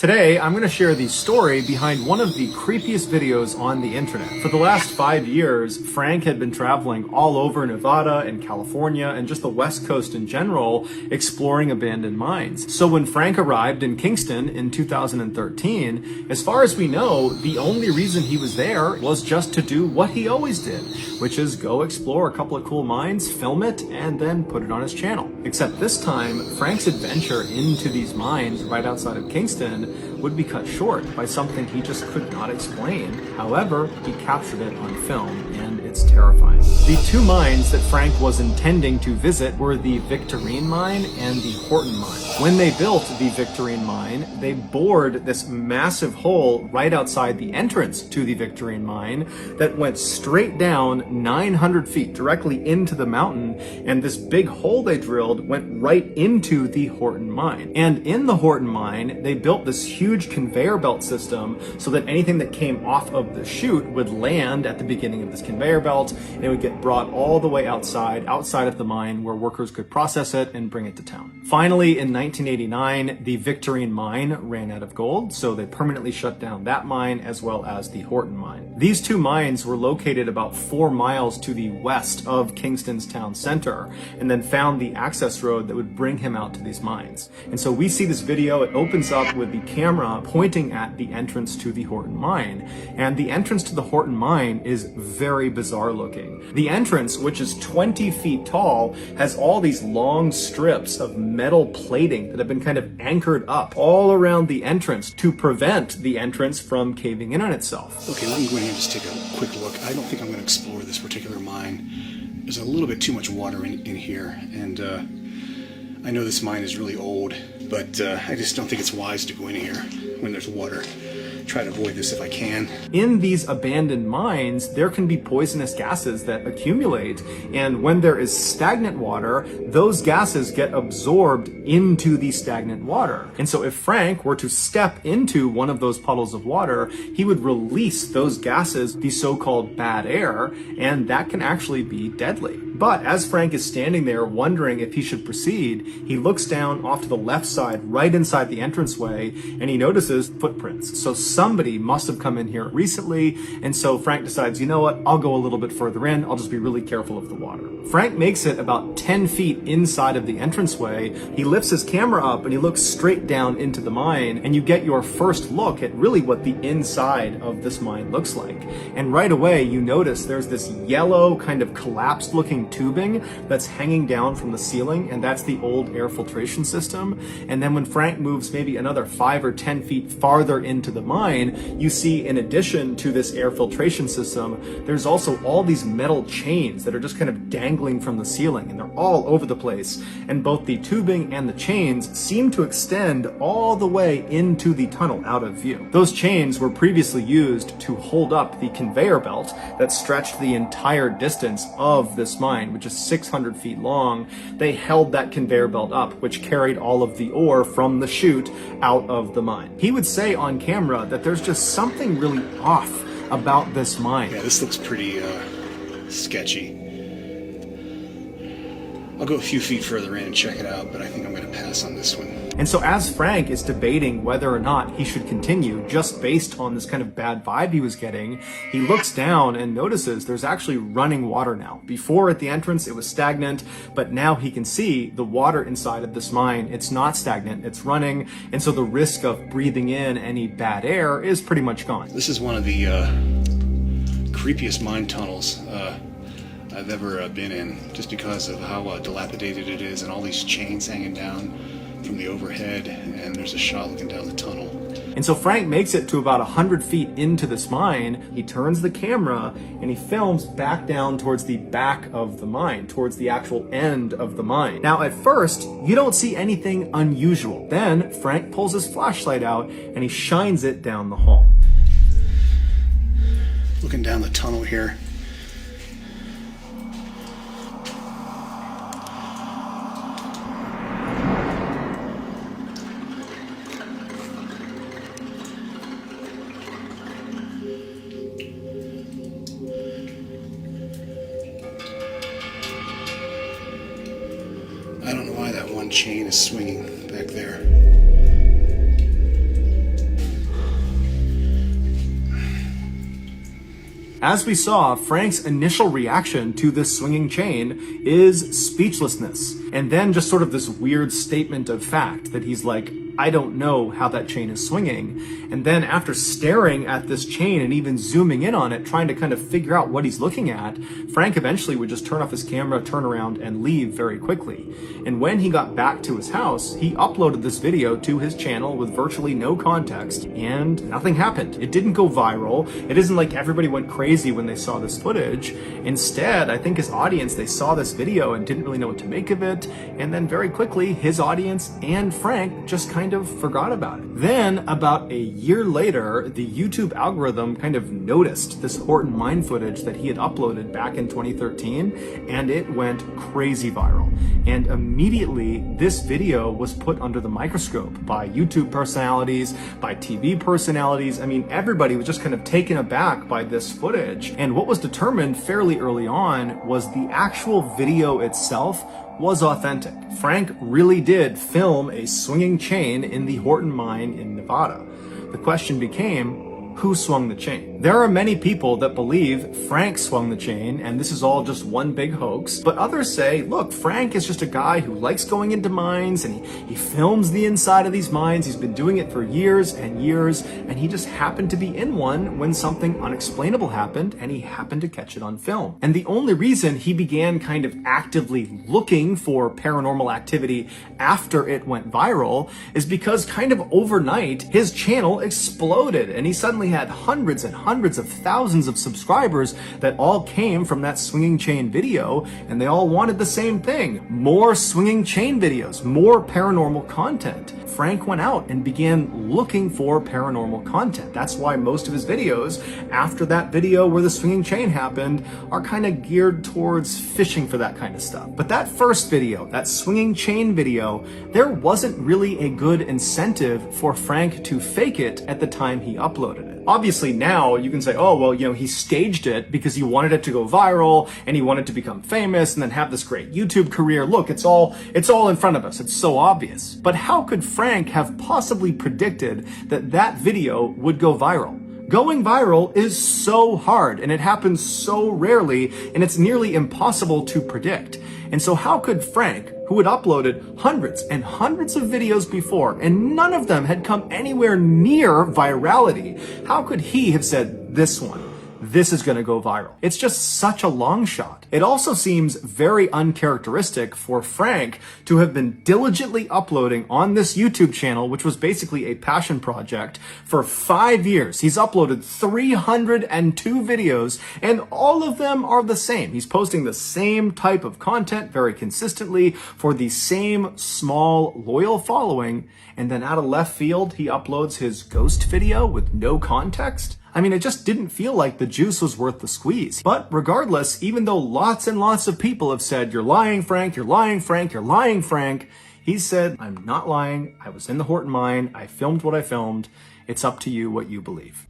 Today, I'm going to share the story behind one of the creepiest videos on the internet. For the last 5 years, Frank had been traveling all over Nevada and California and just the West Coast in general, exploring abandoned mines. So when Frank arrived in Kingston in 2013, as far as we know, the only reason he was there was just to do what he always did, which is go explore a couple of cool mines, film it, and then put it on his channel. Except this time, Frank's adventure into these mines right outside of Kingston would be cut short by something he just could not explain. However, he captured it on film, and it's terrifying. The two mines that Frank was intending to visit were the Victorine mine and the Horton mine. When they built the Victorine mine, they bored this massive hole right outside the entrance to the Victorine mine that went straight down 900 feet directly into the mountain, and this big hole they drilled went right into the Horton mine. And in the Horton mine, they built this huge conveyor belt system so that anything that came off of the chute would land at the beginning of this conveyor belt, and it would get brought all the way outside of the mine where workers could process it and bring it to town. Finally, in 1989, the Victorine mine ran out of gold, so they permanently shut down that mine as well as the Horton mine. These two mines were located about 4 miles to the west of Kingston's town center, and then found the access road that would bring him out to these mines. And so we see this video, it opens up with the camera pointing at the entrance to the Horton mine, and the entrance to the Horton mine is very bizarre looking. The entrance, which is 20 feet tall, has all these long strips of metal plating that have been kind of anchored up all around the entrance to prevent the entrance from caving in on itself. Okay, let me go ahead and just take a quick look. I don't think I'm going to explore this particular mine. There's a little bit too much water in here, and I know this mine is really old, but I just don't think it's wise to go in here when there's water. Try to avoid this if I can. In these abandoned mines, there can be poisonous gases that accumulate, and when there is stagnant water, those gases get absorbed into the stagnant water. And so if Frank were to step into one of those puddles of water, he would release those gases, the so-called bad air, and that can actually be deadly. But as Frank is standing there wondering if he should proceed, he looks down off to the left side, right inside the entranceway, and he notices footprints. So somebody must have come in here recently, and so Frank decides, you know what, I'll go a little bit further in, I'll just be really careful of the water. Frank makes it about 10 feet inside of the entranceway. He lifts his camera up and he looks straight down into the mine, and you get your first look at really what the inside of this mine looks like. And right away you notice there's this yellow kind of collapsed looking tubing that's hanging down from the ceiling, and that's the old air filtration system. And then when Frank moves maybe another 5 or 10 feet farther into the mine, you see in addition to this air filtration system, there's also all these metal chains that are just kind of dangling from the ceiling, and they're all over the place. And both the tubing and the chains seem to extend all the way into the tunnel out of view. Those chains were previously used to hold up the conveyor belt that stretched the entire distance of this mine, which is 600 feet long. They held that conveyor belt up, which carried all of the ore from the chute out of the mine. He would say on camera that there's just something really off about this mine. Yeah, this looks pretty sketchy. I'll go a few feet further in and check it out, but I think I'm going to pass on this one. And so as Frank is debating whether or not he should continue, just based on this kind of bad vibe he was getting, he looks down and notices there's actually running water now. Before at the entrance it was stagnant, but now he can see the water inside of this mine. It's not stagnant, it's running, and so the risk of breathing in any bad air is pretty much gone. This is one of the creepiest mine tunnels I've ever been in, just because of how dilapidated it is and all these chains hanging down from the overhead, and there's a shot looking down the tunnel. And so Frank makes it to about 100 feet into this mine. He turns the camera and he films back down towards the back of the mine, towards the actual end of the mine. Now at first, you don't see anything unusual. Then Frank pulls his flashlight out and he shines it down the hall. Looking down the tunnel here, I don't know why that one chain is swinging back there. As we saw, Frank's initial reaction to this swinging chain is speechlessness, and then just sort of this weird statement of fact that he's like, I don't know how that chain is swinging. And then after staring at this chain and even zooming in on it, trying to kind of figure out what he's looking at, Frank eventually would just turn off his camera, turn around, and leave very quickly. And when he got back to his house, he uploaded this video to his channel with virtually no context, and nothing happened. It didn't go viral. It isn't like everybody went crazy when they saw this footage. Instead, I think his audience, they saw this video and didn't really know what to make of it, and then very quickly, his audience and Frank just kind of forgot about it. Then, about a year later, the YouTube algorithm kind of noticed this Horton mine footage that he had uploaded back in 2013, and it went crazy viral. And immediately, this video was put under the microscope by YouTube personalities, by TV personalities. I mean, everybody was just kind of taken aback by this footage. And what was determined fairly early on was the actual video itself was authentic. Frank really did film a swinging chain in the Horton mine in Nevada. The question became, who swung the chain? There are many people that believe Frank swung the chain and this is all just one big hoax, but others say, look, Frank is just a guy who likes going into mines and he films the inside of these mines. He's been doing it for years and years, and he just happened to be in one when something unexplainable happened and he happened to catch it on film. And the only reason he began kind of actively looking for paranormal activity after it went viral is because kind of overnight his channel exploded and he suddenly had hundreds and hundreds of thousands of subscribers that all came from that swinging chain video, and they all wanted the same thing: more swinging chain videos, more paranormal content. Frank went out and began looking for paranormal content. That's why most of his videos after that video where the swinging chain happened are kind of geared towards fishing for that kind of stuff. But that first video, that swinging chain video, there wasn't really a good incentive for Frank to fake it at the time he uploaded it. Obviously now you can say, oh, well, you know, he staged it because he wanted it to go viral and he wanted to become famous and then have this great YouTube career. Look, it's all in front of us. It's so obvious. But how could Frank have possibly predicted that that video would go viral? Going viral is so hard and it happens so rarely and it's nearly impossible to predict. And so how could Frank, who had uploaded hundreds and hundreds of videos before and none of them had come anywhere near virality, how could he have said this is going to go viral? It's just such a long shot. It also seems very uncharacteristic for Frank to have been diligently uploading on this YouTube channel, which was basically a passion project, for 5 years. He's uploaded 302 videos and all of them are the same. He's posting the same type of content very consistently for the same small, loyal following, and then out of left field, he uploads his ghost video with no context. I mean, it just didn't feel like the juice was worth the squeeze. But regardless, even though lots and lots of people have said, you're lying, Frank, you're lying, Frank, you're lying, Frank, he said, I'm not lying. I was in the Horton mine. I filmed what I filmed. It's up to you what you believe.